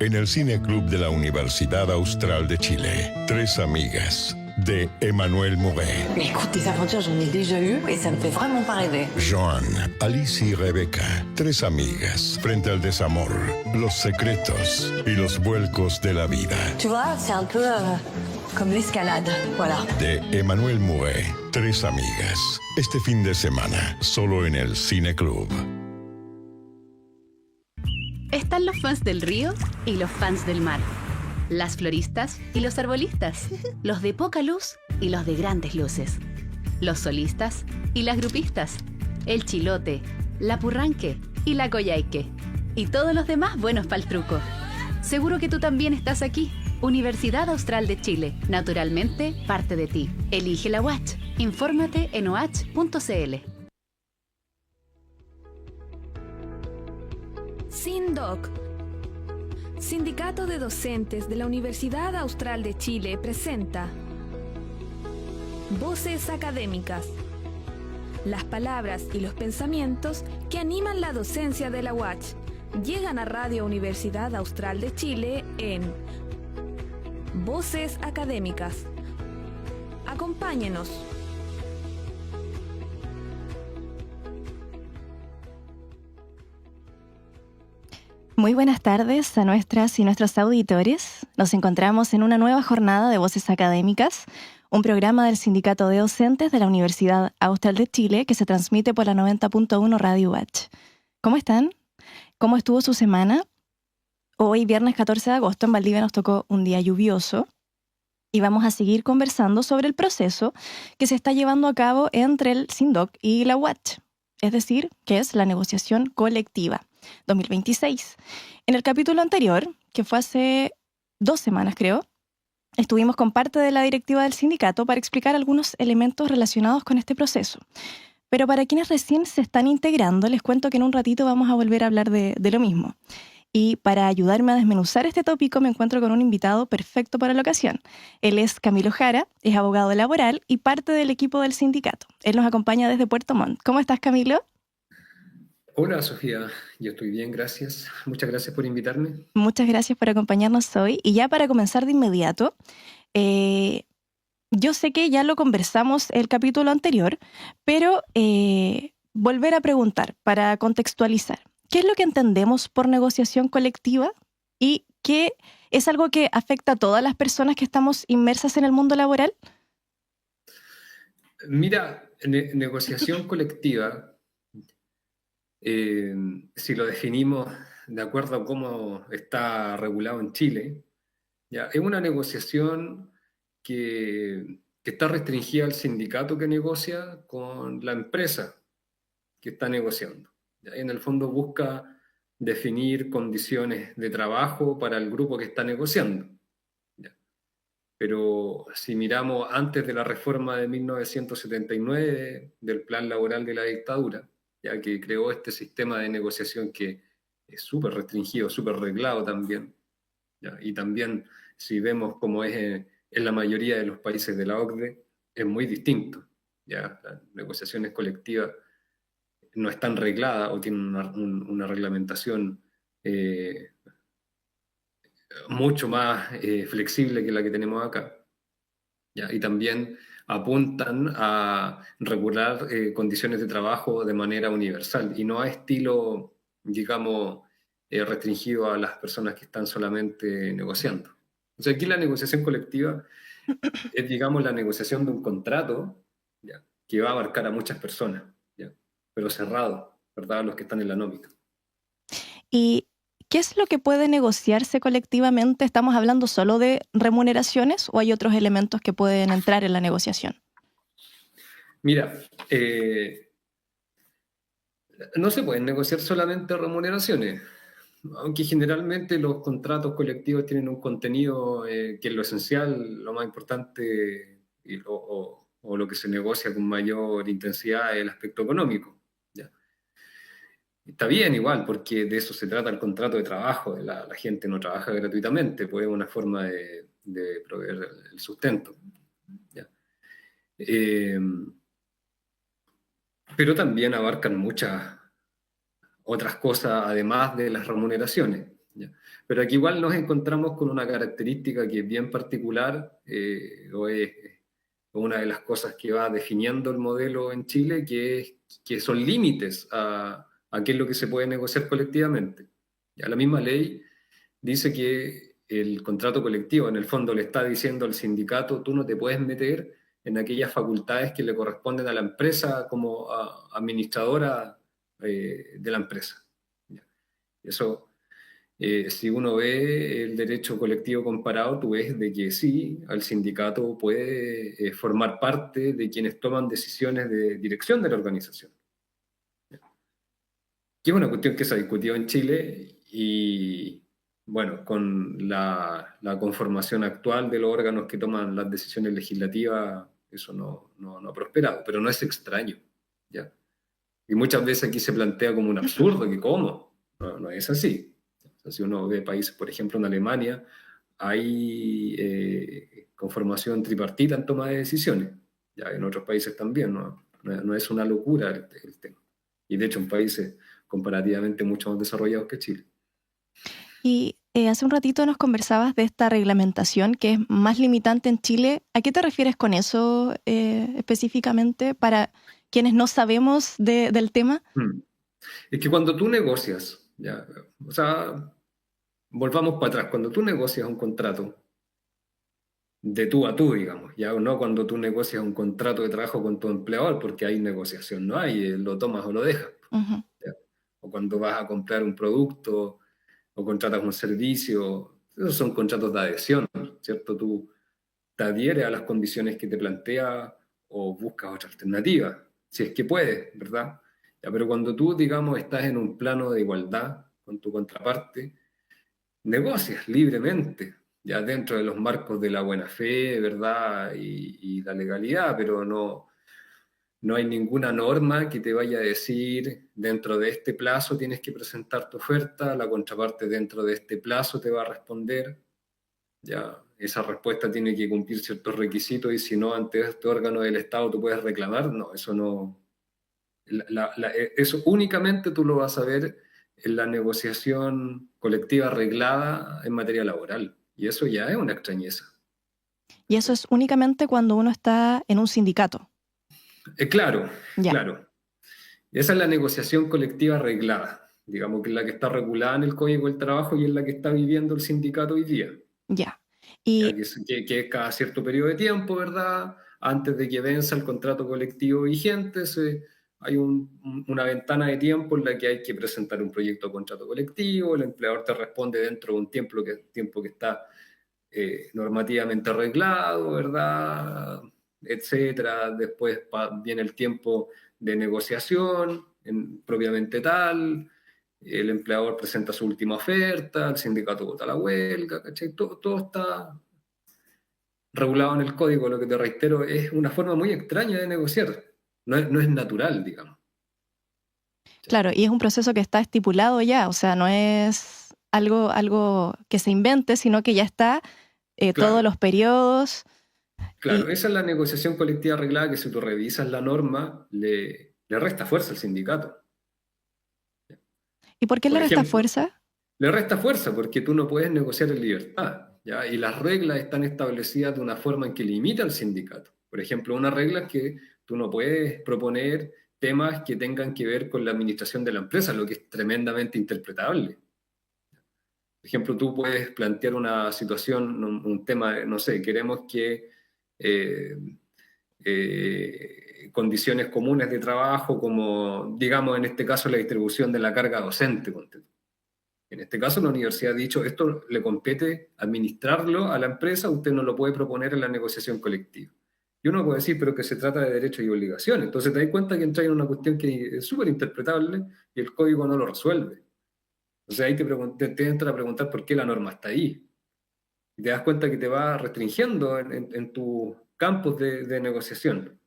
En el Cine Club de la Universidad Austral de Chile, Tres amigas, de Emmanuel Mouret. Écoute, des aventures, j'en ai déjà eu et ça me fait vraiment pas rêver. Joan, Alice y Rebeca, tres amigas, frente al desamor, los secretos y los vuelcos de la vida. Tu vois, c'est un peu comme l'escalade, voilà. De Emmanuel Mouret, Tres amigas, este fin de semana, solo en el Cine Club. Están los fans del río y los fans del mar. Las floristas y los arbolistas. Los de poca luz y los de grandes luces. Los solistas y las grupistas. El chilote, la purranque y la coyhaique. Y todos los demás buenos pa'l truco. Seguro que tú también estás aquí. Universidad Austral de Chile. Naturalmente, parte de ti. Elige la UACH. Infórmate en oach.cl. SINDOC, Sindicato de Docentes de la Universidad Austral de Chile, presenta Voces Académicas. Las palabras y los pensamientos que animan la docencia de la UACH llegan a Radio Universidad Austral de Chile en Voces Académicas. Acompáñenos. Muy buenas tardes a nuestras y nuestros auditores. Nos encontramos en una nueva jornada de Voces Académicas, un programa del Sindicato de Docentes de la Universidad Austral de Chile que se transmite por la 90.1 Radio UACH. ¿Cómo están? ¿Cómo estuvo su semana? Hoy, viernes 14 de agosto, en Valdivia nos tocó un día lluvioso y vamos a seguir conversando sobre el proceso que se está llevando a cabo entre el SINDOC y la UACH, es decir, que es la negociación colectiva 2026. En el capítulo anterior, que fue hace 2 semanas creo, estuvimos con parte de la directiva del sindicato para explicar algunos elementos relacionados con este proceso. Pero para quienes recién se están integrando, les cuento que en un ratito vamos a volver a hablar de lo mismo. Y para ayudarme a desmenuzar este tópico me encuentro con un invitado perfecto para la ocasión. Él es Camilo Jara, es abogado laboral y parte del equipo del sindicato. Él nos acompaña desde Puerto Montt. ¿Cómo estás, Camilo? Hola Sofía, yo estoy bien, gracias. Muchas gracias por invitarme. Muchas gracias por acompañarnos hoy. Y ya para comenzar de inmediato, yo sé que ya lo conversamos el capítulo anterior, pero volver a preguntar para contextualizar. ¿Qué es lo que entendemos por negociación colectiva? ¿Y qué es algo que afecta a todas las personas que estamos inmersas en el mundo laboral? Mira, negociación colectiva, si lo definimos de acuerdo a cómo está regulado en Chile, ya, es una negociación que está restringida al sindicato que negocia con la empresa que está negociando. ¿Ya? En el fondo busca definir condiciones de trabajo para el grupo que está negociando. ¿Ya? Pero si miramos antes de la reforma de 1979 del Plan Laboral de la dictadura, ya que creó este sistema de negociación que es súper restringido, súper reglado también, ¿ya? Y también si vemos cómo es en la mayoría de los países de la OCDE, es muy distinto. ¿Ya? Las negociaciones colectivas no están regladas o tienen una reglamentación mucho más flexible que la que tenemos acá. ¿Ya? Y también apuntan a regular condiciones de trabajo de manera universal y no a estilo, digamos, restringido a las personas que están solamente negociando. O sea, aquí la negociación colectiva es, digamos, la negociación de un contrato, ¿ya?, que va a abarcar a muchas personas, ¿ya?, pero cerrado, ¿verdad?, a los que están en la nómina. ¿Y qué es lo que puede negociarse colectivamente? ¿Estamos hablando solo de remuneraciones o hay otros elementos que pueden entrar en la negociación? Mira, no se pueden negociar solamente remuneraciones, aunque generalmente los contratos colectivos tienen un contenido que es lo esencial, lo más importante o lo que se negocia con mayor intensidad es el aspecto económico. ¿Ya? Está bien igual, porque de eso se trata el contrato de trabajo. La gente no trabaja gratuitamente, pues es una forma de proveer el sustento. ¿Ya? Pero también abarcan muchas otras cosas además de las remuneraciones, ¿ya? Pero aquí igual nos encontramos con una característica que es bien particular, o es una de las cosas que va definiendo el modelo en Chile, que son límites a qué es lo que se puede negociar colectivamente. Ya la misma ley dice que el contrato colectivo, en el fondo, le está diciendo al sindicato: tú no te puedes meter en aquellas facultades que le corresponden a la empresa como administradora de la empresa. ¿Ya? Eso, si uno ve el derecho colectivo comparado, tú ves de que sí, el sindicato puede formar parte de quienes toman decisiones de dirección de la organización. Que es una cuestión que se ha discutido en Chile y, bueno, con la conformación actual de los órganos que toman las decisiones legislativas, eso no ha prosperado, pero no es extraño, ¿ya? Y muchas veces aquí se plantea como un absurdo, que ¿cómo? No es así. O sea, si uno ve países, por ejemplo, en Alemania, hay conformación tripartita en toma de decisiones, ya en otros países también, no es una locura el tema. Y de hecho en países comparativamente mucho más desarrollados que Chile. Y hace un ratito nos conversabas de esta reglamentación que es más limitante en Chile. ¿A qué te refieres con eso específicamente para quienes no sabemos del tema? Es que cuando tú negocias, ya, o sea, volvamos para atrás, cuando tú negocias un contrato de tú a tú, digamos, ya, no cuando tú negocias un contrato de trabajo con tu empleador, porque hay negociación, no hay, lo tomas o lo dejas. Uh-huh. ¿Ya? O cuando vas a comprar un producto o contratas un servicio, esos son contratos de adhesión, ¿cierto? Tú te adhieres a las condiciones que te plantea o buscas otra alternativa, si es que puedes, ¿verdad? Ya, pero cuando tú, digamos, estás en un plano de igualdad con tu contraparte, negocias libremente, ya dentro de los marcos de la buena fe, ¿verdad? Y la legalidad, pero no hay ninguna norma que te vaya a decir: dentro de este plazo tienes que presentar tu oferta, la contraparte dentro de este plazo te va a responder, ya esa respuesta tiene que cumplir ciertos requisitos y si no, ante este órgano del Estado tú puedes reclamar. No, eso no. Eso únicamente tú lo vas a ver en la negociación colectiva arreglada en materia laboral, y eso ya es una extrañeza. Y eso es únicamente cuando uno está en un sindicato. Claro, Ya. claro. Esa es la negociación colectiva arreglada, digamos, que es la que está regulada en el Código del Trabajo y es la que está viviendo el sindicato hoy día. Ya. Ya, Y que es cada cierto periodo de tiempo, ¿verdad? Antes de que venza el contrato colectivo vigente, hay una ventana de tiempo en la que hay que presentar un proyecto de contrato colectivo, el empleador te responde dentro de un tiempo que está normativamente arreglado, ¿verdad? Etcétera. Después viene el tiempo de negociación, propiamente tal. El empleador presenta su última oferta, el sindicato vota la huelga, ¿cachai? Todo está regulado en el código. Lo que te reitero, es una forma muy extraña de negociar. No es natural, digamos. claro, y es un proceso que está estipulado ya, o sea, no es algo que se invente, sino que ya está Claro. todos los periodos. Claro, esa es la negociación colectiva arreglada, que si tú revisas la norma, le resta fuerza al sindicato. ¿Y por qué Por le resta ejemplo, fuerza? Le resta fuerza porque tú no puedes negociar en libertad, ¿ya? Y las reglas están establecidas de una forma en que limita al sindicato. Por ejemplo, una regla es que tú no puedes proponer temas que tengan que ver con la administración de la empresa, lo que es tremendamente interpretable. Por ejemplo, tú puedes plantear una situación, un tema, no sé, queremos que condiciones comunes de trabajo, como, digamos, en este caso, la distribución de la carga docente. En este caso, la universidad ha dicho: esto le compete administrarlo a la empresa, usted no lo puede proponer en la negociación colectiva. Y uno puede decir, pero que se trata de derechos y obligaciones. Entonces te das cuenta que entra en una cuestión que es súper interpretable y el código no lo resuelve. Entonces ahí te entra a preguntar por qué la norma está ahí. Y te das cuenta que te va restringiendo en tus campos de negociación.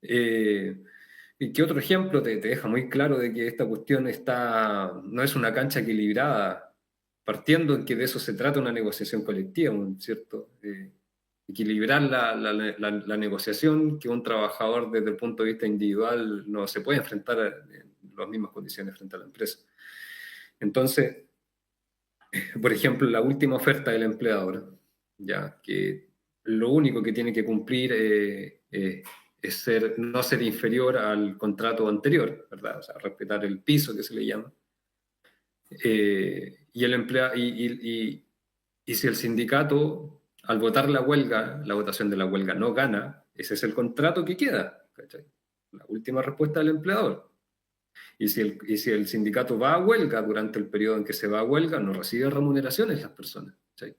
¿Y qué otro ejemplo te deja muy claro de que esta cuestión no es una cancha equilibrada, partiendo en que de eso se trata una negociación colectiva, ¿cierto? Equilibrar la negociación, que un trabajador desde el punto de vista individual no se puede enfrentar en las mismas condiciones frente a la empresa. Entonces, por ejemplo, la última oferta del empleador, ya que lo único que tiene que cumplir es no ser inferior al contrato anterior, ¿verdad? O sea, respetar el piso que se le llama. Y el y si el sindicato, al votar la huelga, la votación de la huelga no gana, ese es el contrato que queda, ¿cachai? La última respuesta del empleador. Y si el sindicato va a huelga durante el periodo en que se va a huelga, no recibe remuneraciones las personas, ¿cachai?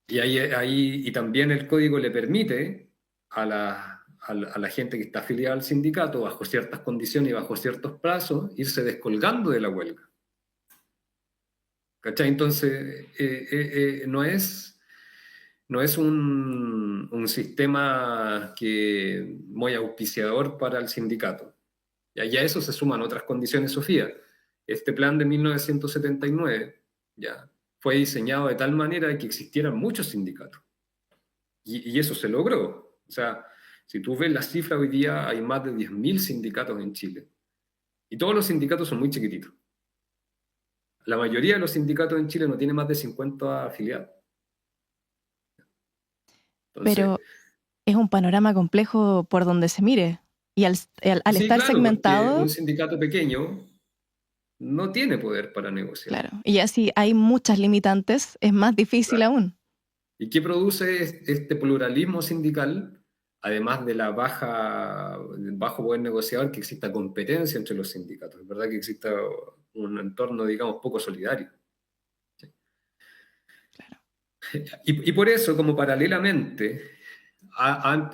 Y también el código le permite a la gente que está afiliada al sindicato, bajo ciertas condiciones y bajo ciertos plazos, irse descolgando de la huelga. ¿Cachai? Entonces, no es un sistema muy auspiciador para el sindicato. Y a eso se suman otras condiciones, Sofía. Este plan de 1979 ya fue diseñado de tal manera que existieran muchos sindicatos. Y eso se logró. O sea, si tú ves las cifras, hoy día hay más de 10.000 sindicatos en Chile. Y todos los sindicatos son muy chiquititos. La mayoría de los sindicatos en Chile no tiene más de 50 afiliados. Entonces, Pero es un panorama complejo por donde se mire. Y al sí, estar claro, segmentado, porque un sindicato pequeño no tiene poder para negociar. claro, y ya si hay muchas limitantes, es más difícil Claro. aún. ¿Y qué produce este pluralismo sindical? Además de del bajo poder negociador, que exista competencia entre los sindicatos. Es verdad que exista un entorno, digamos, poco solidario. ¿Sí? Claro. Y por eso, como paralelamente, ha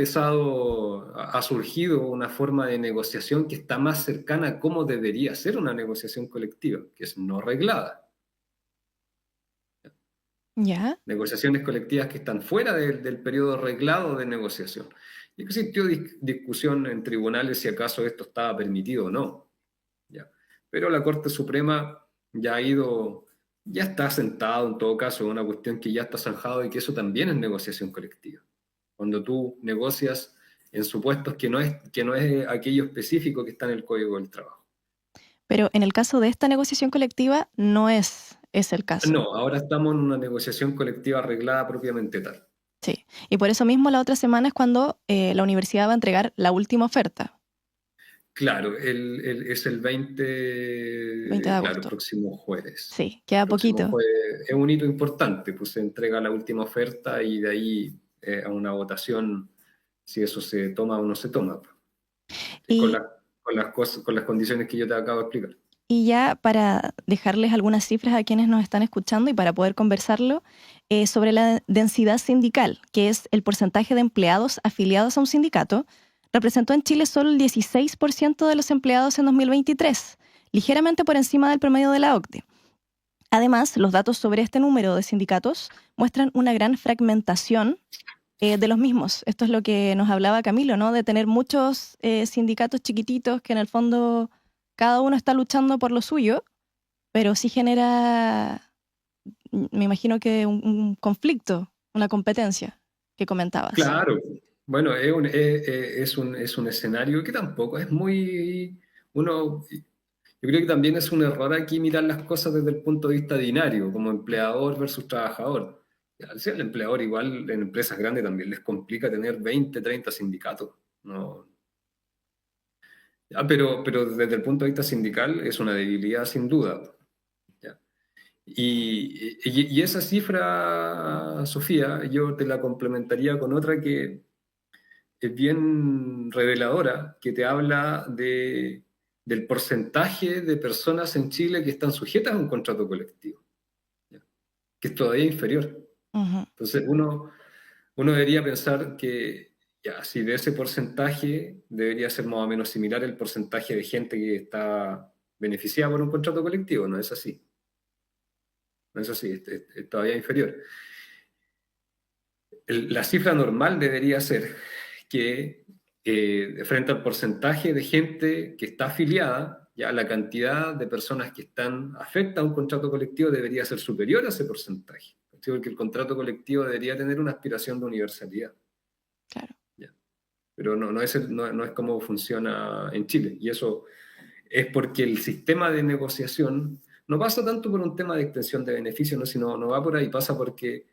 surgido una forma de negociación que está más cercana a cómo debería ser una negociación colectiva, que es no reglada. ¿Ya? Negociaciones colectivas que están fuera del periodo reglado de negociación. Y existió discusión en tribunales si acaso esto estaba permitido o no. ¿Ya? Pero la Corte Suprema ya está sentado en todo caso en una cuestión que ya está zanjado y que eso también es negociación colectiva. Cuando tú negocias en supuestos que no es aquello específico que está en el Código del Trabajo. Pero en el caso de esta negociación colectiva no es el caso. No, ahora estamos en una negociación colectiva arreglada propiamente tal. Sí. Y por eso mismo la otra semana es cuando la universidad va a entregar la última oferta. Claro, es el 20 de claro, agosto. próximo jueves. Sí, queda poquito. Es un hito importante, pues se entrega la última oferta y de ahí a una votación si eso se toma o no se toma. Y, Con las condiciones que yo te acabo de explicar. y ya para dejarles algunas cifras a quienes nos están escuchando y para poder conversarlo, sobre la densidad sindical, que es el porcentaje de empleados afiliados a un sindicato, representó en Chile solo el 16% de los empleados en 2023, ligeramente por encima del promedio de la OCDE. Además, los datos sobre este número de sindicatos muestran una gran fragmentación de los mismos. Esto es lo que nos hablaba Camilo, ¿no? De tener muchos sindicatos chiquititos que en el fondo cada uno está luchando por lo suyo, pero sí genera, me imagino que un conflicto, una competencia que comentabas. Claro, bueno, es un escenario que tampoco es muy... Yo creo que también es un error aquí mirar las cosas desde el punto de vista binario, como empleador versus trabajador. Al ser el empleador, igual en empresas grandes también les complica tener 20, 30 sindicatos. ¿No? Pero desde el punto de vista sindical es una debilidad sin duda. ¿Ya? Y esa cifra, Sofía, yo te la complementaría con otra que es bien reveladora, que te habla del porcentaje de personas en Chile que están sujetas a un contrato colectivo, ¿ya? Que es todavía inferior. Uh-huh. Entonces uno debería pensar que ya, si de ese porcentaje debería ser más o menos similar el porcentaje de gente que está beneficiada por un contrato colectivo. No es así. No es así, es todavía inferior. La cifra normal debería ser que frente al porcentaje de gente que está afiliada, ya la cantidad de personas que están afectas a un contrato colectivo debería ser superior a ese porcentaje. Porque el contrato colectivo debería tener una aspiración de universalidad. Claro. ¿Ya? Pero no es como funciona en Chile. Y eso es porque el sistema de negociación no pasa tanto por un tema de extensión de beneficios, no, sino no va por ahí, pasa porque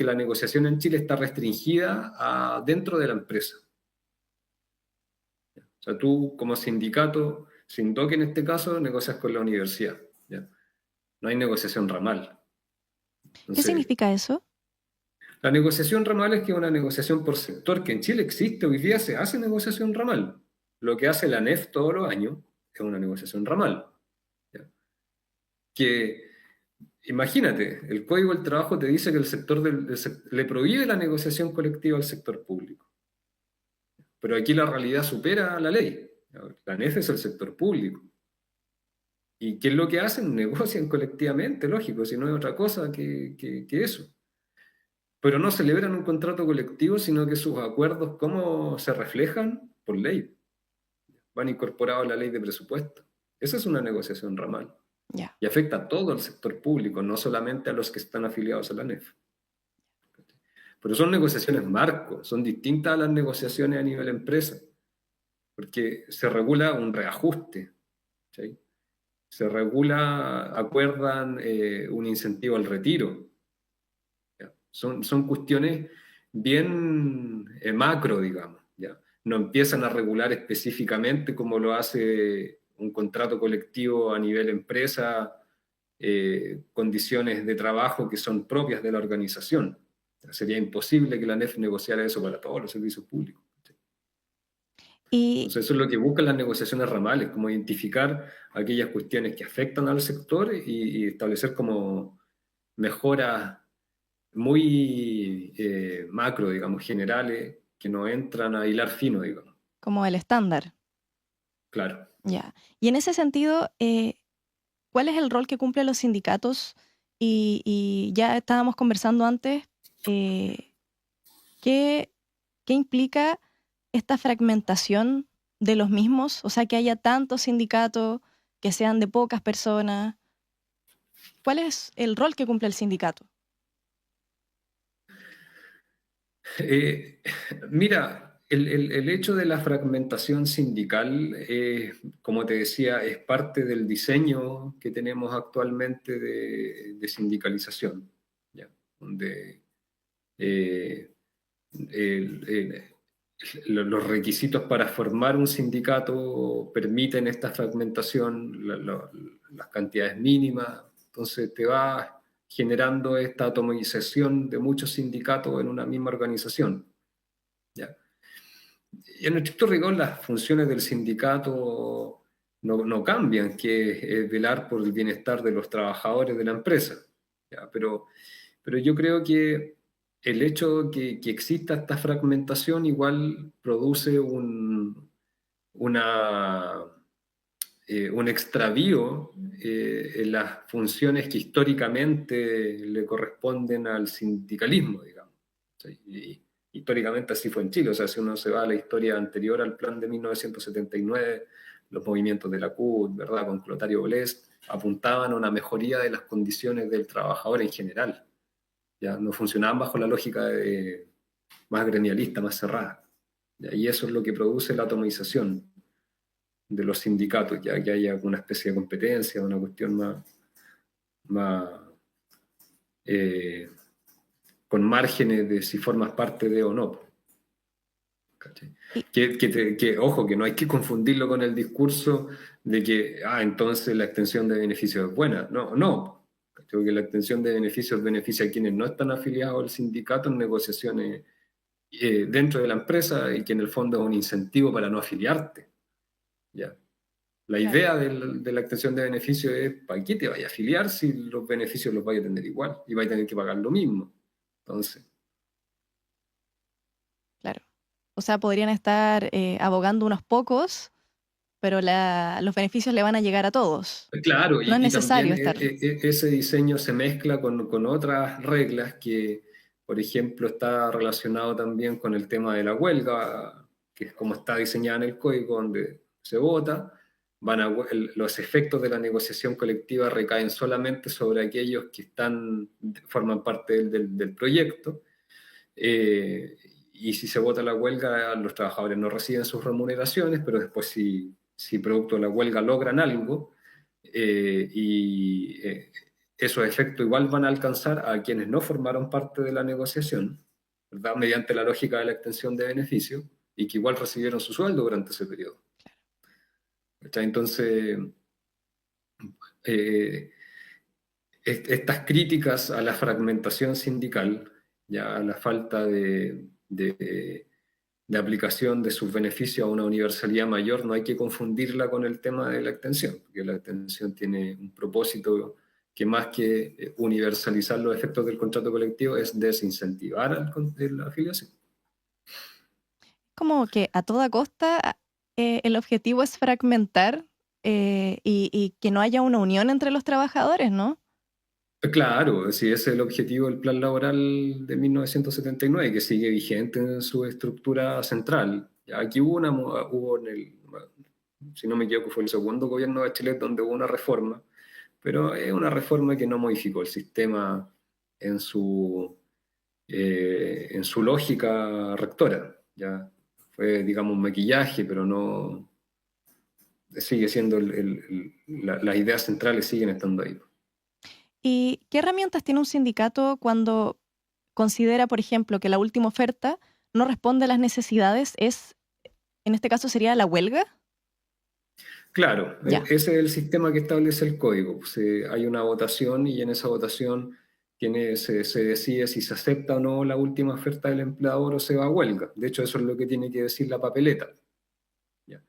la negociación en Chile está restringida dentro de la empresa. O sea, tú como sindicato, SINDOC en este caso, negocias con la universidad. ¿Ya? No hay negociación ramal. ¿Qué Entonces, significa eso? la negociación ramal es que es una negociación por sector, que en Chile existe, hoy día se hace negociación ramal. Lo que hace la ANEF todos los años es una negociación ramal. ¿Ya? Que, imagínate, el Código del Trabajo te dice que el sector le prohíbe la negociación colectiva al sector público. Pero aquí la realidad supera la ley. La ANEF es el sector público. ¿Y qué es lo que hacen? Negocian colectivamente, lógico, si no es otra cosa que eso. Pero no celebran un contrato colectivo, sino que sus acuerdos, ¿cómo se reflejan? Por ley. Van incorporados a la ley de presupuesto. Esa es una negociación ramal. Ya. Y afecta a todo el sector público, no solamente a los que están afiliados a la ANEF. Pero son negociaciones marco, son distintas a las negociaciones a nivel empresa, porque se regula un reajuste, ¿sí? Se regula, acuerdan un incentivo al retiro. ¿Ya? Son cuestiones bien macro, digamos. ¿Ya? No empiezan a regular específicamente como lo hace un contrato colectivo a nivel empresa, condiciones de trabajo que son propias de la organización. Sería imposible que la ANEF negociara eso para todos los servicios públicos. Y Entonces, eso es lo que buscan las negociaciones ramales, como identificar aquellas cuestiones que afectan al sector y establecer como mejoras muy macro, digamos, generales, que no entran a hilar fino, digamos. como el estándar. Claro. Ya. Y en ese sentido, ¿cuál es el rol que cumplen los sindicatos? Y ya estábamos conversando antes, ¿qué implica esta fragmentación de los mismos? O sea, que haya tantos sindicatos, que sean de pocas personas. ¿Cuál es el rol que cumple el sindicato? Mira, el hecho de la fragmentación sindical, como te decía, es parte del diseño que tenemos actualmente de sindicalización, ¿ya? Donde los requisitos para formar un sindicato permiten esta fragmentación, las cantidades mínimas, entonces te va generando esta atomización de muchos sindicatos en una misma organización. ¿Ya? Y en estricto rigor las funciones del sindicato no cambian, que es velar por el bienestar de los trabajadores de la empresa. ¿Ya? Pero yo creo que el hecho de que exista esta fragmentación igual produce un extravío en las funciones que históricamente le corresponden al sindicalismo, digamos. ¿Sí? Y históricamente así fue en Chile. O sea, si uno se va a la historia anterior al plan de 1979, los movimientos de la CUT, ¿verdad?, con Clotario Blest, apuntaban a una mejoría de las condiciones del trabajador en general. ¿Ya? No funcionaban bajo la lógica más gremialista, más cerrada. ¿Ya? Y eso es lo que produce la atomización de los sindicatos, ya que haya alguna especie de competencia, una cuestión más con márgenes de si formas parte de o no. Ojo, que no hay que confundirlo con el discurso de que, entonces la extensión de beneficios es buena. No. Creo que la extensión de beneficios beneficia a quienes no están afiliados al sindicato en negociaciones dentro de la empresa y que en el fondo es un incentivo para no afiliarte. ¿Ya? La idea de la extensión de beneficios es, ¿para qué te vayas a afiliar si los beneficios los vayas a tener igual y vais a tener que pagar lo mismo? Entonces. Claro. O sea, podrían estar abogando unos pocos, pero los beneficios le van a llegar a todos. Claro, no es necesario también estar. ese diseño se mezcla con otras reglas que, por ejemplo, está relacionado también con el tema de la huelga, que es como está diseñada en el código donde se vota. Los efectos de la negociación colectiva recaen solamente sobre aquellos que forman parte del proyecto. Y si se vota la huelga, los trabajadores no reciben sus remuneraciones, pero después si producto de la huelga logran algo, y esos efectos igual van a alcanzar a quienes no formaron parte de la negociación, ¿verdad? Mediante la lógica de la extensión de beneficios y que igual recibieron su sueldo durante ese periodo. Entonces, eh, estas críticas a la fragmentación sindical, ya a la falta de aplicación de sus beneficios a una universalidad mayor, no hay que confundirla con el tema de la extensión, porque la extensión tiene un propósito que más que universalizar los efectos del contrato colectivo es desincentivar la afiliación. Como que a toda costa el objetivo es fragmentar y que no haya una unión entre los trabajadores, ¿no? Claro, sí, ese es el objetivo del Plan Laboral de 1979, que sigue vigente en su estructura central. Ya aquí hubo si no me equivoco, fue el segundo gobierno de Chile donde hubo una reforma, pero es una reforma que no modificó el sistema en su lógica rectora. Ya fue, digamos, un maquillaje, pero no sigue siendo las ideas centrales siguen estando ahí. ¿Y qué herramientas tiene un sindicato cuando considera, por ejemplo, que la última oferta no responde a las necesidades? En este caso sería la huelga. Claro, Ya. ese es el sistema que establece el código. Hay una votación y en esa votación se decide si se acepta o no la última oferta del empleador o se va a huelga. De hecho, eso es lo que tiene que decir la papeleta. ¿Ya?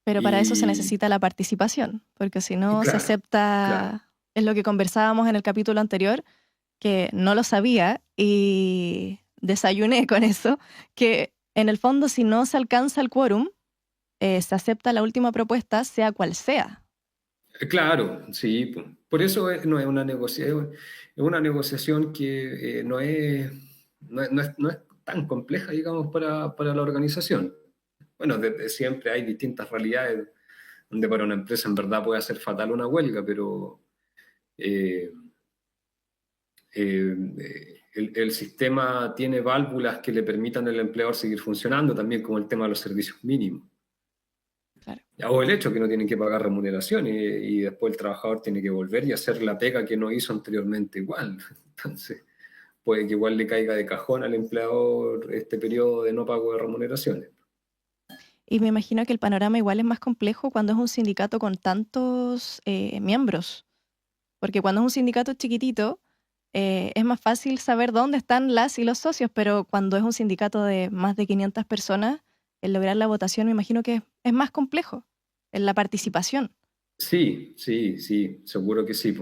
Pero para eso se necesita la participación, porque si no se acepta, claro. Es lo que conversábamos en el capítulo anterior, que no lo sabía y desayuné con eso, que en el fondo si no se alcanza el quórum, se acepta la última propuesta, sea cual sea. Claro, sí. Por eso no es una negociación, es una negociación que no es tan compleja, digamos, para la organización. Bueno, desde siempre hay distintas realidades donde para una empresa en verdad puede ser fatal una huelga, pero el sistema tiene válvulas que le permitan al empleador seguir funcionando, también como el tema de los servicios mínimos. Claro. O el hecho que no tienen que pagar remuneración y después el trabajador tiene que volver y hacer la pega que no hizo anteriormente igual. Entonces, puede que igual le caiga de cajón al empleador este periodo de no pago de remuneraciones. Y me imagino que el panorama igual es más complejo cuando es un sindicato con tantos miembros. Porque cuando es un sindicato chiquitito, es más fácil saber dónde están las y los socios, pero cuando es un sindicato de más de 500 personas, el lograr la votación me imagino que es más complejo en la participación. Sí, seguro que sí,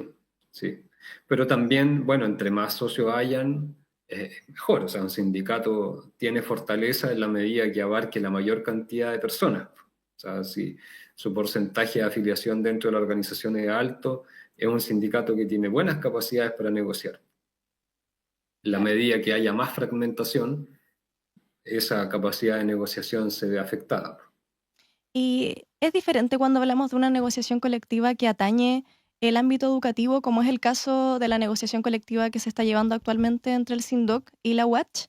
sí. Pero también, bueno, entre más socios hayan, mejor. O sea, un sindicato tiene fortaleza en la medida que abarque la mayor cantidad de personas. O sea, si su porcentaje de afiliación dentro de la organización es alto, es un sindicato que tiene buenas capacidades para negociar. En la medida que haya más fragmentación, esa capacidad de negociación se ve afectada. Y es diferente cuando hablamos de una negociación colectiva que atañe el ámbito educativo, como es el caso de la negociación colectiva que se está llevando actualmente entre el SINDOC y la UACH.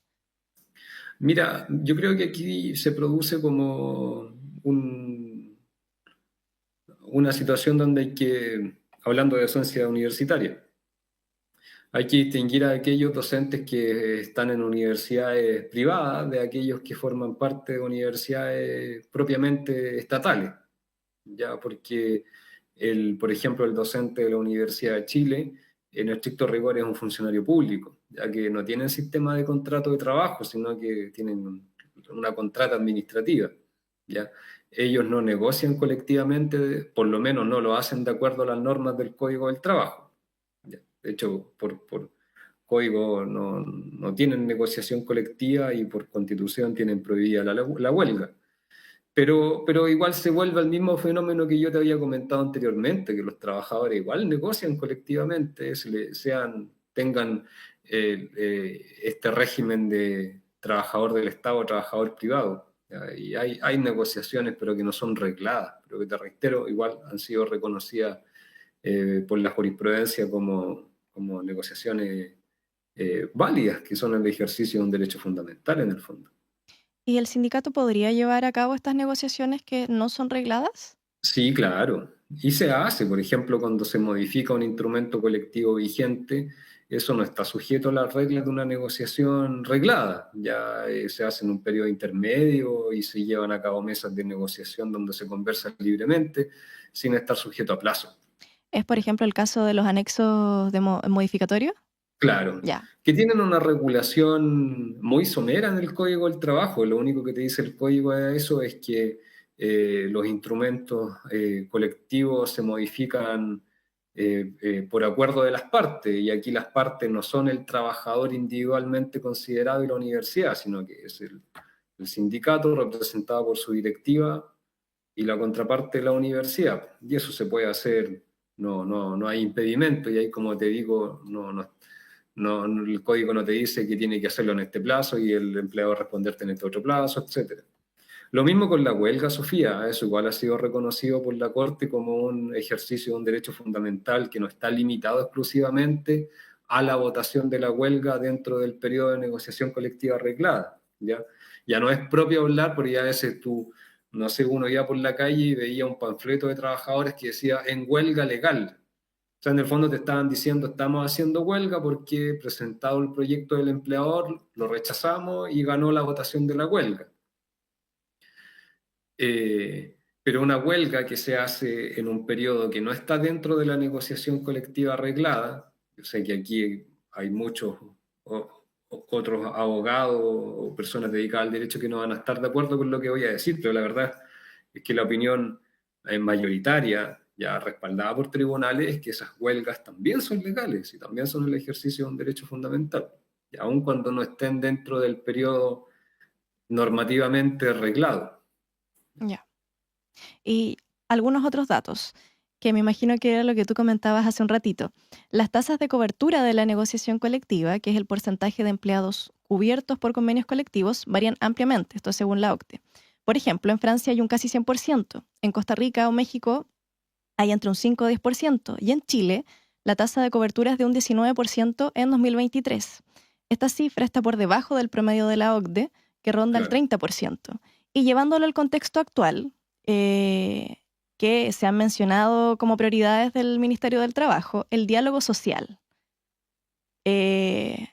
Mira, yo creo que aquí se produce como una situación donde hay que, hablando de docencia universitaria, hay que distinguir a aquellos docentes que están en universidades privadas de aquellos que forman parte de universidades propiamente estatales, ya porque por ejemplo, el docente de la Universidad de Chile, en estricto rigor es un funcionario público, ya que no tienen sistema de contrato de trabajo, sino que tienen una contrata administrativa, ¿ya? Ellos no negocian colectivamente, por lo menos no lo hacen de acuerdo a las normas del Código del Trabajo. ¿Ya? De hecho, por código no tienen negociación colectiva y por constitución tienen prohibida la huelga. Pero igual se vuelve al mismo fenómeno que yo te había comentado anteriormente, que los trabajadores igual negocian colectivamente, tengan este régimen de trabajador del Estado o trabajador privado. ¿Ya? Y hay negociaciones, pero que no son regladas, pero que te reitero, igual han sido reconocidas por la jurisprudencia como negociaciones válidas, que son el ejercicio de un derecho fundamental en el fondo. ¿Y el sindicato podría llevar a cabo estas negociaciones que no son regladas? Sí, claro. Y se hace, por ejemplo, cuando se modifica un instrumento colectivo vigente, eso no está sujeto a las reglas de una negociación reglada. Ya se hace en un periodo intermedio y se llevan a cabo mesas de negociación donde se conversa libremente, sin estar sujeto a plazo. ¿Es, por ejemplo, el caso de los anexos de modificatorios? Claro, Ya, que tienen una regulación muy somera en el Código del Trabajo. Lo único que te dice el código de eso es que los instrumentos colectivos se modifican por acuerdo de las partes, y aquí las partes no son el trabajador individualmente considerado y la universidad, sino que es el sindicato representado por su directiva y la contraparte de la universidad. Y eso se puede hacer, no hay impedimento, y ahí, como te digo, el código no te dice que tiene que hacerlo en este plazo y el empleador responderte en este otro plazo, etc. Lo mismo con la huelga, Sofía. Eso igual ha sido reconocido por la Corte como un ejercicio de un derecho fundamental que no está limitado exclusivamente a la votación de la huelga dentro del periodo de negociación colectiva arreglada. Ya no es propio hablar, porque ya a veces tú, no sé, uno iba por la calle y veía un panfleto de trabajadores que decía en huelga legal. O sea, en el fondo te estaban diciendo, estamos haciendo huelga porque presentado el proyecto del empleador, lo rechazamos y ganó la votación de la huelga. Pero una huelga que se hace en un periodo que no está dentro de la negociación colectiva arreglada, yo sé que aquí hay muchos otros abogados o personas dedicadas al derecho que no van a estar de acuerdo con lo que voy a decir, pero la verdad es que la opinión mayoritaria, ya respaldada por tribunales, es que esas huelgas también son legales y también son el ejercicio de un derecho fundamental, y aun cuando no estén dentro del periodo normativamente arreglado. ya. Y algunos otros datos, que me imagino que era lo que tú comentabas hace un ratito. Las tasas de cobertura de la negociación colectiva, que es el porcentaje de empleados cubiertos por convenios colectivos, varían ampliamente, esto según la OCDE. Por ejemplo, en Francia hay un casi 100%, en Costa Rica o México hay entre un 5 y 10%, y en Chile la tasa de cobertura es de un 19% en 2023. Esta cifra está por debajo del promedio de la OCDE, que ronda el Claro. 30%. Y llevándolo al contexto actual, que se han mencionado como prioridades del Ministerio del Trabajo, el diálogo social. ¿Qué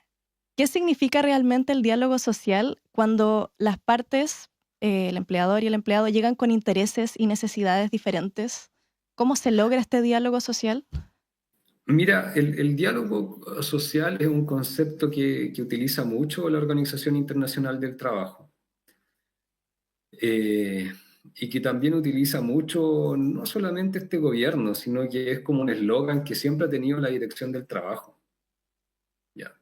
significa realmente el diálogo social cuando las partes, el empleador y el empleado, llegan con intereses y necesidades diferentes? ¿Cómo se logra este diálogo social? Mira, el diálogo social es un concepto que utiliza mucho la Organización Internacional del Trabajo, eh, y que también utiliza mucho no solamente este gobierno, sino que es como un eslogan que siempre ha tenido la Dirección del Trabajo. ¿Ya?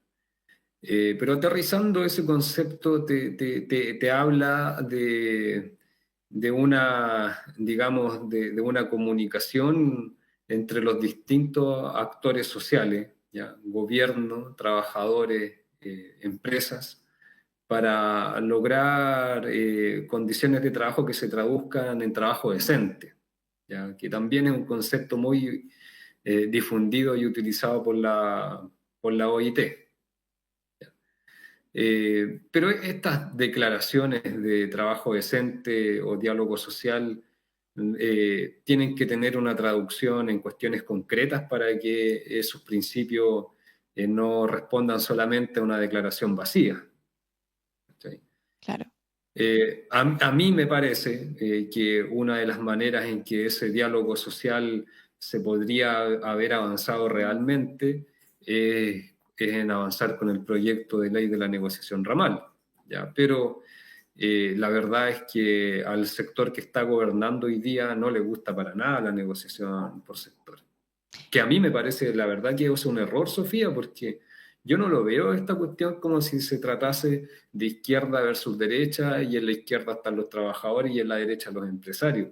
Pero aterrizando ese concepto te habla de una, digamos, de una comunicación entre los distintos actores sociales, ¿ya? Gobierno, trabajadores, empresas, para lograr condiciones de trabajo que se traduzcan en trabajo decente, ¿ya? Que también es un concepto muy difundido y utilizado por la OIT. Pero estas declaraciones de trabajo decente o diálogo social tienen que tener una traducción en cuestiones concretas para que esos principios no respondan solamente a una declaración vacía. ¿Sí? Claro. A mí me parece que una de las maneras en que ese diálogo social se podría haber avanzado realmente es en avanzar con el proyecto de ley de la negociación ramal, ¿ya? Pero la verdad es que al sector que está gobernando hoy día no le gusta para nada la negociación por sector. Que a mí me parece, la verdad, que es un error, Sofía, porque yo no lo veo esta cuestión como si se tratase de izquierda versus derecha, y en la izquierda están los trabajadores y en la derecha los empresarios.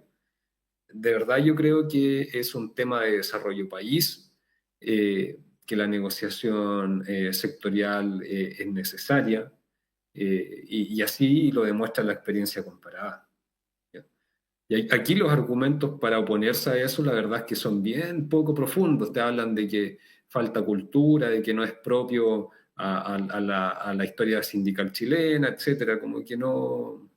De verdad yo creo que es un tema de desarrollo país, que la negociación sectorial es necesaria, y así lo demuestra la experiencia comparada. ¿Ya? Y aquí los argumentos para oponerse a eso, la verdad es que son bien poco profundos. Te hablan de que falta cultura, de que no es propio a la historia sindical chilena, etcétera, como que no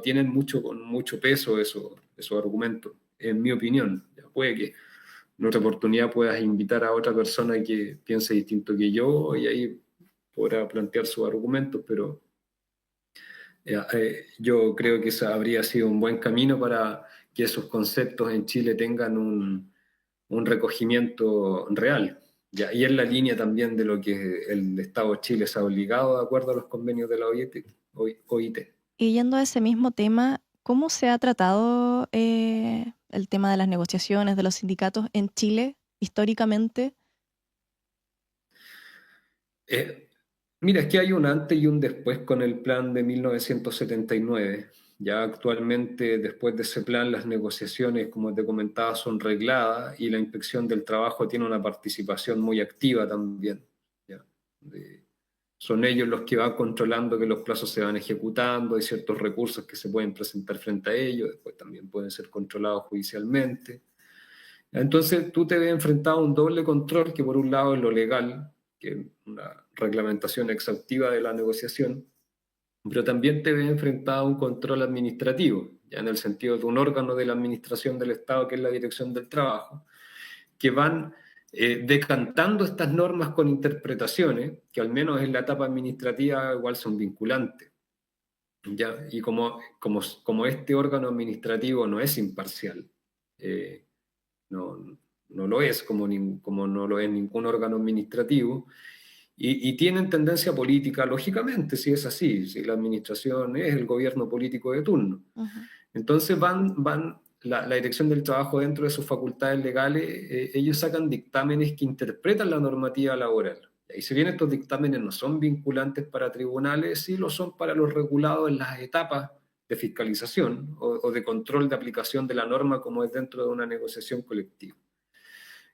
tienen mucho peso esos argumentos. en mi opinión. Ya puede que en otra oportunidad puedas invitar a otra persona que piense distinto que yo y ahí podrá plantear sus argumentos, pero yo creo que ese habría sido un buen camino para que esos conceptos en Chile tengan un recogimiento real. Ya, y en la línea también de lo que el Estado de Chile se ha obligado de acuerdo a los convenios de la OIT. Y yendo a ese mismo tema, ¿cómo se ha tratado el tema de las negociaciones de los sindicatos en Chile históricamente? Mira, es que hay un antes y un después con el plan de 1979. Ya actualmente, después de ese plan, las negociaciones, como te comentaba, son regladas y la Inspección del Trabajo tiene una participación muy activa también. ¿Ya? Son ellos los que van controlando que los plazos se van ejecutando, hay ciertos recursos que se pueden presentar frente a ellos, después también pueden ser controlados judicialmente. Entonces tú te ves enfrentado a un doble control que por un lado es lo legal, que es una reglamentación exhaustiva de la negociación, pero también te ves enfrentado a un control administrativo, ya en el sentido de un órgano de la administración del Estado, que es la Dirección del Trabajo, que van decantando estas normas con interpretaciones, que al menos en la etapa administrativa igual son vinculantes. ¿Ya? Y como este órgano administrativo no es imparcial, no lo es, como no lo es ningún órgano administrativo, y tienen tendencia política, lógicamente, si es así, si la administración es el gobierno político de turno. Uh-huh. Entonces la Dirección del Trabajo, dentro de sus facultades legales, ellos sacan dictámenes que interpretan la normativa laboral. Y si bien estos dictámenes no son vinculantes para tribunales, sí lo son para los regulados en las etapas de fiscalización o de control de aplicación de la norma, como es dentro de una negociación colectiva.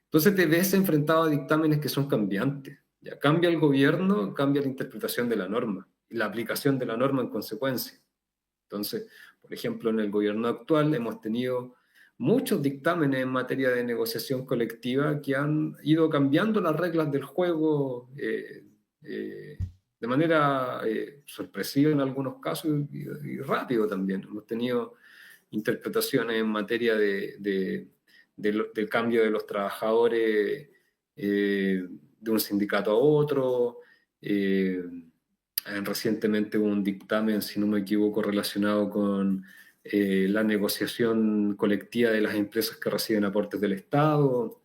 Entonces te ves enfrentado a dictámenes que son cambiantes. Ya cambia el gobierno, cambia la interpretación de la norma y la aplicación de la norma en consecuencia. Entonces, por ejemplo, en el gobierno actual hemos tenido muchos dictámenes en materia de negociación colectiva que han ido cambiando las reglas del juego de manera sorpresiva en algunos casos y rápido también. Hemos tenido interpretaciones en materia del cambio de los trabajadores de un sindicato a otro. Recientemente hubo un dictamen, si no me equivoco, relacionado con la negociación colectiva de las empresas que reciben aportes del Estado.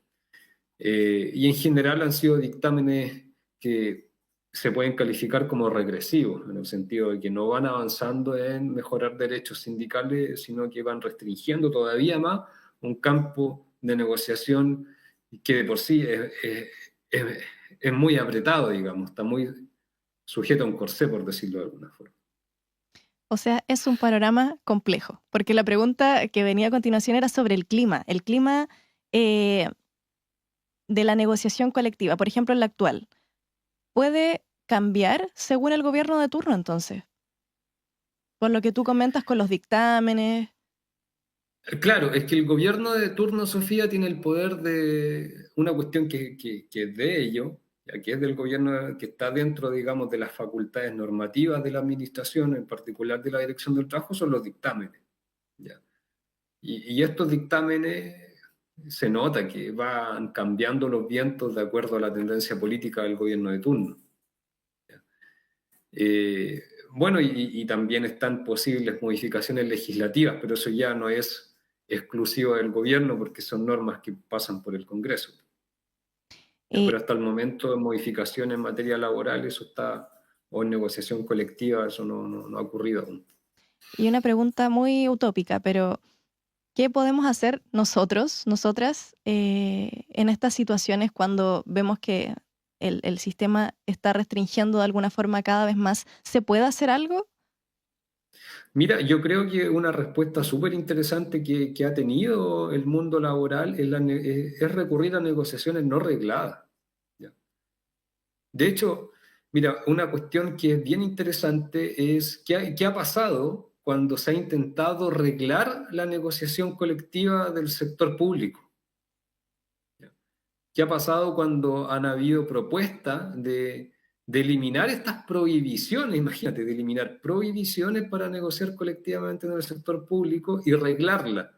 Y en general han sido dictámenes que se pueden calificar como regresivos, en el sentido de que no van avanzando en mejorar derechos sindicales, sino que van restringiendo todavía más un campo de negociación que de por sí es muy apretado, digamos, está muy sujeto a un corsé, por decirlo de alguna forma. O sea, es un panorama complejo, porque la pregunta que venía a continuación era sobre el clima de la negociación colectiva, por ejemplo, en la actual. ¿Puede cambiar según el gobierno de turno, entonces? Por lo que tú comentas con los dictámenes. Claro, es que el gobierno de turno, Sofía, tiene el poder de una cuestión que es de ello, ya que es del gobierno, que está dentro, digamos, de las facultades normativas de la administración, en particular de la Dirección del Trabajo, son los dictámenes. ¿Ya? Y estos dictámenes se nota que van cambiando los vientos de acuerdo a la tendencia política del gobierno de turno. Bueno, y también están posibles modificaciones legislativas, pero eso ya no es exclusivo del gobierno porque son normas que pasan por el Congreso. Pero hasta el momento de modificación en materia laboral, eso está, o en negociación colectiva, eso no ha ocurrido aún. Y una pregunta muy utópica, pero ¿qué podemos hacer nosotras, en estas situaciones cuando vemos que el sistema está restringiendo de alguna forma cada vez más? ¿Se puede hacer algo? Mira, yo creo que una respuesta súper interesante que ha tenido el mundo laboral es recurrir a negociaciones no regladas. ¿Ya? De hecho, mira, una cuestión que es bien interesante es qué ha pasado cuando se ha intentado reglar la negociación colectiva del sector público. ¿Ya? ¿Qué ha pasado cuando han habido propuestas de eliminar estas prohibiciones? Imagínate, de eliminar prohibiciones para negociar colectivamente en el sector público y reglarla.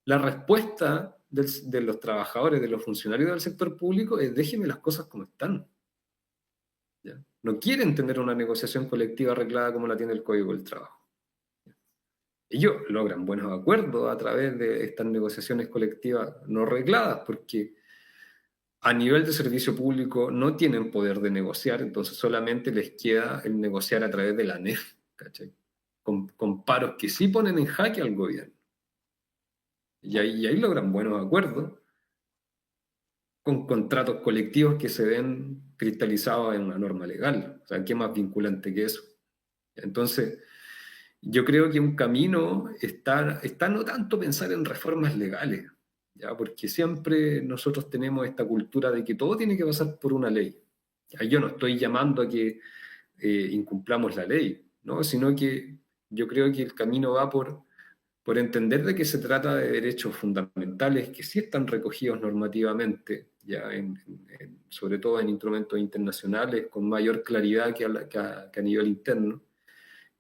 la respuesta de los trabajadores, de los funcionarios del sector público es déjenme las cosas como están. ¿Ya? No quieren tener una negociación colectiva arreglada como la tiene el Código del Trabajo. Ellos logran buenos acuerdos a través de estas negociaciones colectivas no regladas, porque a nivel de servicio público no tienen poder de negociar, entonces solamente les queda el negociar a través de la ANEF, ¿cachai? Con paros que sí ponen en jaque al gobierno. Y ahí logran buenos acuerdos, con contratos colectivos que se ven cristalizados en una norma legal. O sea, ¿qué más vinculante que eso? Entonces, yo creo que un camino está no tanto pensar en reformas legales, ¿ya? Porque siempre nosotros tenemos esta cultura de que todo tiene que pasar por una ley. ¿Ya? Yo no estoy llamando a que incumplamos la ley, ¿no? Sino que yo creo que el camino va por entender de que se trata de derechos fundamentales que sí están recogidos normativamente, ya sobre todo en instrumentos internacionales, con mayor claridad que a nivel interno,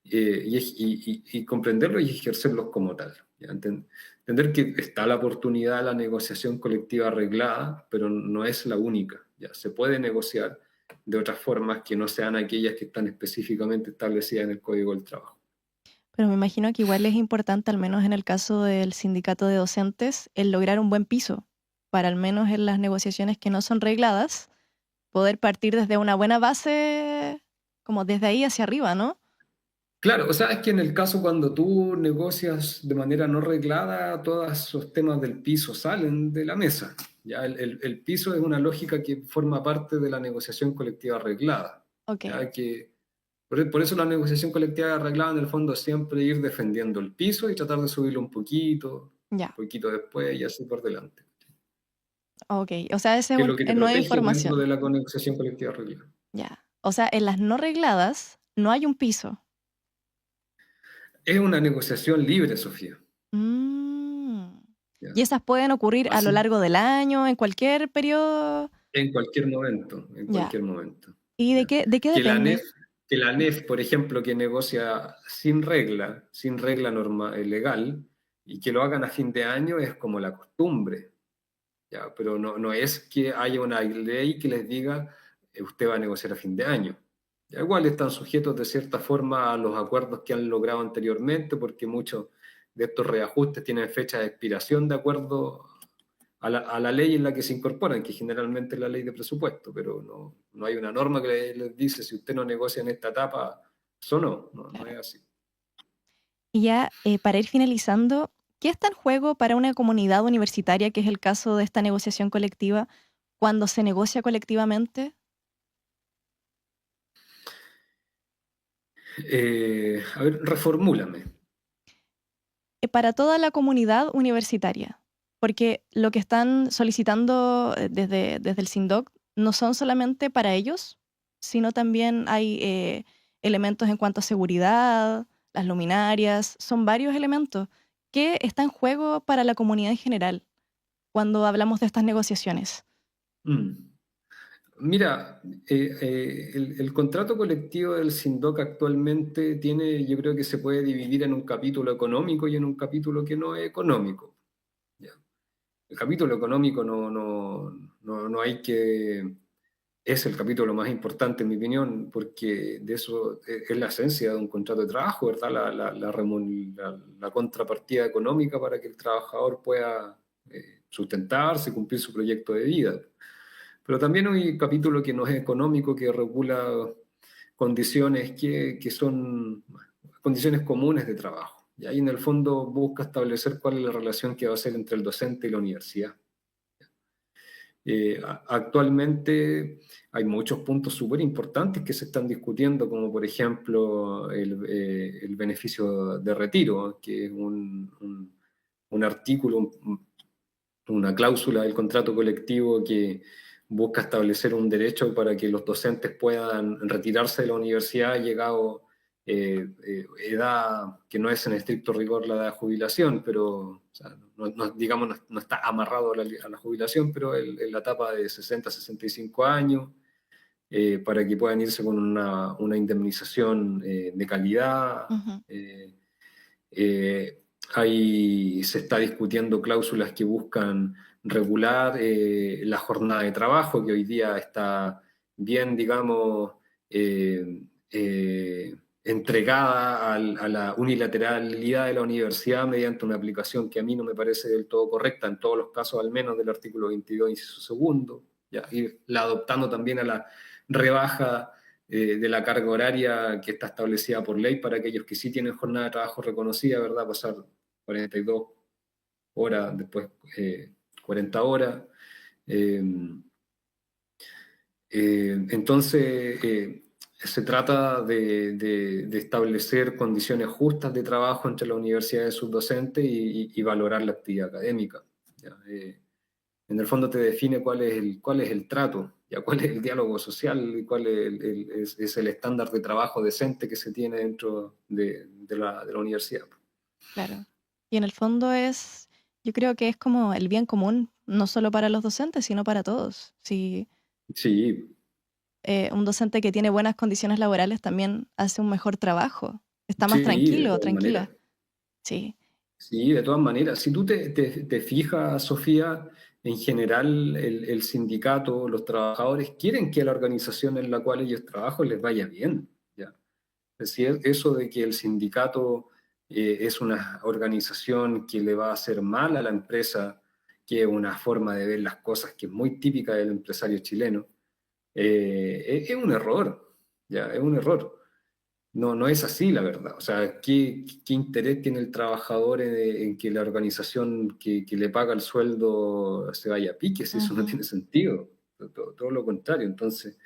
y comprenderlos y ejercerlos como tal. ¿Ya? Entender que está la oportunidad de la negociación colectiva arreglada, pero no es la única. ¿Ya? Se puede negociar de otras formas que no sean aquellas que están específicamente establecidas en el Código del Trabajo. Pero me imagino que igual es importante, al menos en el caso del sindicato de docentes, el lograr un buen piso, para al menos en las negociaciones que no son regladas, poder partir desde una buena base, como desde ahí hacia arriba, ¿no? Claro, o sea, es que en el caso cuando tú negocias de manera no reglada, todos esos temas del piso salen de la mesa. Ya el piso es una lógica que forma parte de la negociación colectiva arreglada. Ok, Ya que por eso la negociación colectiva arreglada en el fondo es siempre ir defendiendo el piso y tratar de subirlo un ya, poquito después y así por delante. ok. O sea, esa Que es lo que te es nueva protege dentro de información. la negociación colectiva arreglada. Ya. O sea, en las no regladas no hay un piso. Es una negociación libre, Sofía. Mm. ¿Ya? Y esas pueden ocurrir a lo Así, largo del año, en cualquier periodo. en cualquier momento, en Ya. cualquier momento. ¿Y ¿Ya? de qué Que la depende? ANEF, que la ANEF, por ejemplo, que negocia sin regla legal, y que lo hagan a fin de año es como la costumbre, ¿ya? Pero no es que haya una ley que les diga usted va a negociar a fin de año. Ya igual están sujetos de cierta forma a los acuerdos que han logrado anteriormente, porque muchos de estos reajustes tienen fecha de expiración de acuerdo a la ley en la que se incorporan, que generalmente es la ley de presupuesto, pero no hay una norma que les dice si usted no negocia en esta etapa, eso no es Claro. así. Y ya, para ir finalizando, ¿qué está en juego para una comunidad universitaria, que es el caso de esta negociación colectiva, cuando se negocia colectivamente? A ver, reformúlame. Para toda la comunidad universitaria, porque lo que están solicitando desde el SINDOC no son solamente para ellos, sino también hay elementos en cuanto a seguridad, las luminarias, son varios elementos que están en juego para la comunidad en general cuando hablamos de estas negociaciones. Mm. Mira, el contrato colectivo del SINDOC actualmente tiene, yo creo que se puede dividir en un capítulo económico y en un capítulo que no es económico. ¿Ya? El capítulo económico no hay que... Es el capítulo más importante, en mi opinión, porque de eso es la esencia de un contrato de trabajo, ¿verdad? La contrapartida económica para que el trabajador pueda sustentarse, cumplir su proyecto de vida. Pero también hay un capítulo que no es económico, que regula condiciones que son condiciones comunes de trabajo. Y ahí en el fondo busca establecer cuál es la relación que va a ser entre el docente y la universidad. Actualmente hay muchos puntos súper importantes que se están discutiendo, como por ejemplo el beneficio de retiro, que es un artículo, una cláusula del contrato colectivo que busca establecer un derecho para que los docentes puedan retirarse de la universidad llegado edad que no es en estricto rigor la edad de jubilación, pero o sea, digamos, no está amarrado a la jubilación, pero en la etapa de 60 a 65 años, para que puedan irse con una indemnización de calidad. Ujú. Eh, Ahí se está discutiendo cláusulas que buscan regular la jornada de trabajo, que hoy día está bien, digamos, entregada a la unilateralidad de la universidad mediante una aplicación que a mí no me parece del todo correcta, en todos los casos al menos del artículo 22, inciso segundo, ¿ya? Y la adoptando también a la rebaja de la carga horaria que está establecida por ley para aquellos que sí tienen jornada de trabajo reconocida, ¿verdad? Pasar 42 horas, después 40 horas. Entonces, se trata de establecer condiciones justas de trabajo entre la universidad y sus docentes y valorar la actividad académica. ¿Ya? En el fondo te define cuál es el trato, ¿ya? Cuál es el diálogo social y cuál es el estándar de trabajo decente que se tiene dentro de la universidad. Claro. Y en el fondo yo creo que es como el bien común, no solo para los docentes, sino para todos. Si Sí, un docente que tiene buenas condiciones laborales también hace un mejor trabajo, está más sí, de tranquilo, todas maneras. tranquila. Sí, Sí, de todas maneras. Si tú te fijas, Sofía, en general el sindicato, los trabajadores quieren que a la organización en la cual ellos trabajan les vaya bien, ¿ya? Es decir, eso de que el sindicato es una organización que le va a hacer mal a la empresa, que es una forma de ver las cosas que es muy típica del empresario chileno, es un error, ¿ya? Es un error. No, no es así, la verdad. O sea, ¿qué interés tiene el trabajador en que la organización que le paga el sueldo se vaya a pique? Si eso no ujú, tiene sentido. Todo lo contrario. Entonces,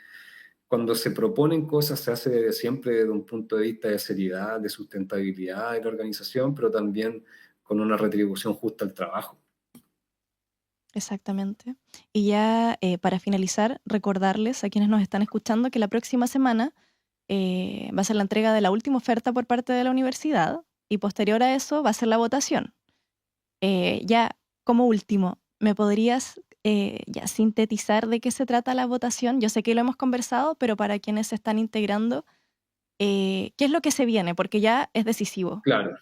cuando se proponen cosas, se hace siempre desde un punto de vista de seriedad, de sustentabilidad de la organización, pero también con una retribución justa al trabajo. exactamente. Y ya para finalizar, recordarles a quienes nos están escuchando que la próxima semana va a ser la entrega de la última oferta por parte de la universidad y posterior a eso va a ser la votación. Ya como último, ¿me podrías ya sintetizar de qué se trata la votación? Yo sé que lo hemos conversado, pero para quienes se están integrando, ¿qué es lo que se viene? Porque ya es decisivo. Claro.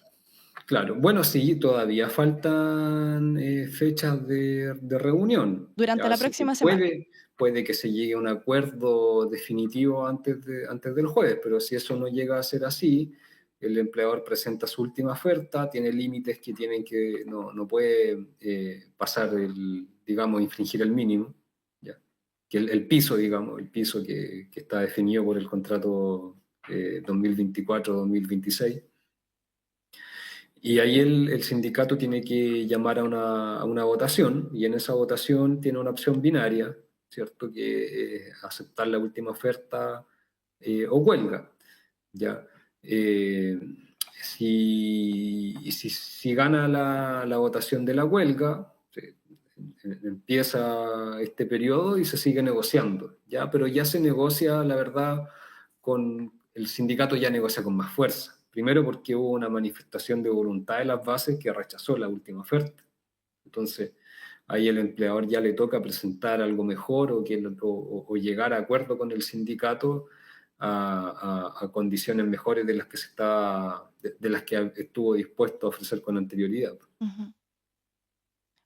Claro, bueno, sí, todavía faltan fechas de reunión. Durante Ya, la así que próxima semana. puede que se llegue a un acuerdo definitivo antes del jueves, pero si eso no llega a ser así, el empleador presenta su última oferta, tiene límites que no puede pasar digamos, infringir el mínimo, ¿ya? Que el piso, digamos, el piso que está definido por el contrato 2024-2026. Y ahí el sindicato tiene que llamar a una votación, y en esa votación tiene una opción binaria, ¿cierto? Que es aceptar la última oferta o huelga, ¿ya? Eh, si gana la votación de la huelga, empieza este periodo y se sigue negociando, ¿ya? Pero ya se negocia, la verdad, el sindicato ya negocia con más fuerza. Primero porque hubo una manifestación de voluntad de las bases que rechazó la última oferta. Entonces, ahí el empleador ya le toca presentar algo mejor o llegar a acuerdo con el sindicato a condiciones mejores de las que estuvo dispuesto a ofrecer con anterioridad. Ujú.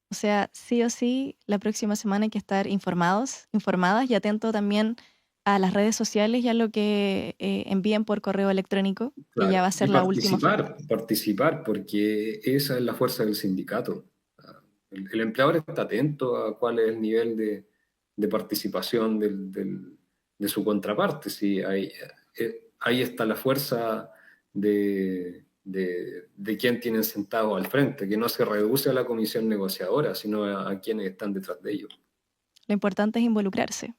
O sea, sí o sí, la próxima semana hay que estar informados, informadas y atento también a las redes sociales y a lo que envíen por correo electrónico, que ya Claro, va a y ser la última oferta. participar, porque esa es la fuerza del sindicato. El empleador está atento a cuál es el nivel de participación de su contraparte. Sí, ahí está la fuerza de quien tienen sentado al frente, que no se reduce a la comisión negociadora, sino a quienes están detrás de ellos. Lo importante es involucrarse,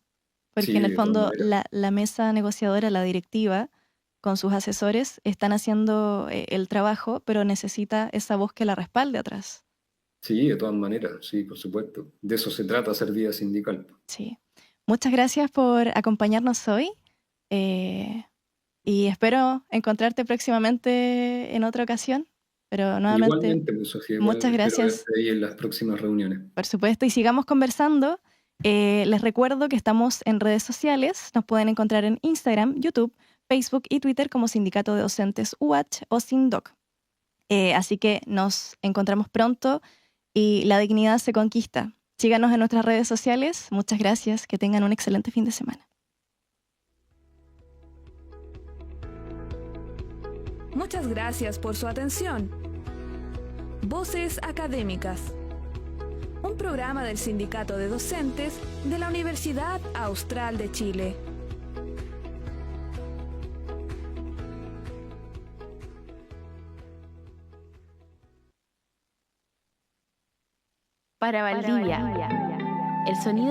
porque en Sí, el de todas fondo maneras. la mesa negociadora, la directiva, con sus asesores, están haciendo el trabajo, pero necesita esa voz que la respalde atrás. Sí, de todas maneras, sí, por supuesto. De eso se trata, ser vida sindical. Sí. Muchas gracias por acompañarnos hoy eh, y espero encontrarte próximamente en otra ocasión, pero nuevamente Igualmente, pues, Sofía, igual muchas espero verte gracias, ahí en las próximas reuniones. por supuesto, y sigamos conversando. Les recuerdo que estamos en redes sociales, nos pueden encontrar en Instagram, YouTube, Facebook y Twitter como Sindicato de Docentes UH o SINDOC. Así que nos encontramos pronto y la dignidad se conquista. Síganos en nuestras redes sociales. Muchas gracias. Que tengan un excelente fin de semana. Muchas gracias por su atención. Voces Académicas. Un programa del Sindicato de Docentes de la Universidad Austral de Chile. Para Valdivia, el sonido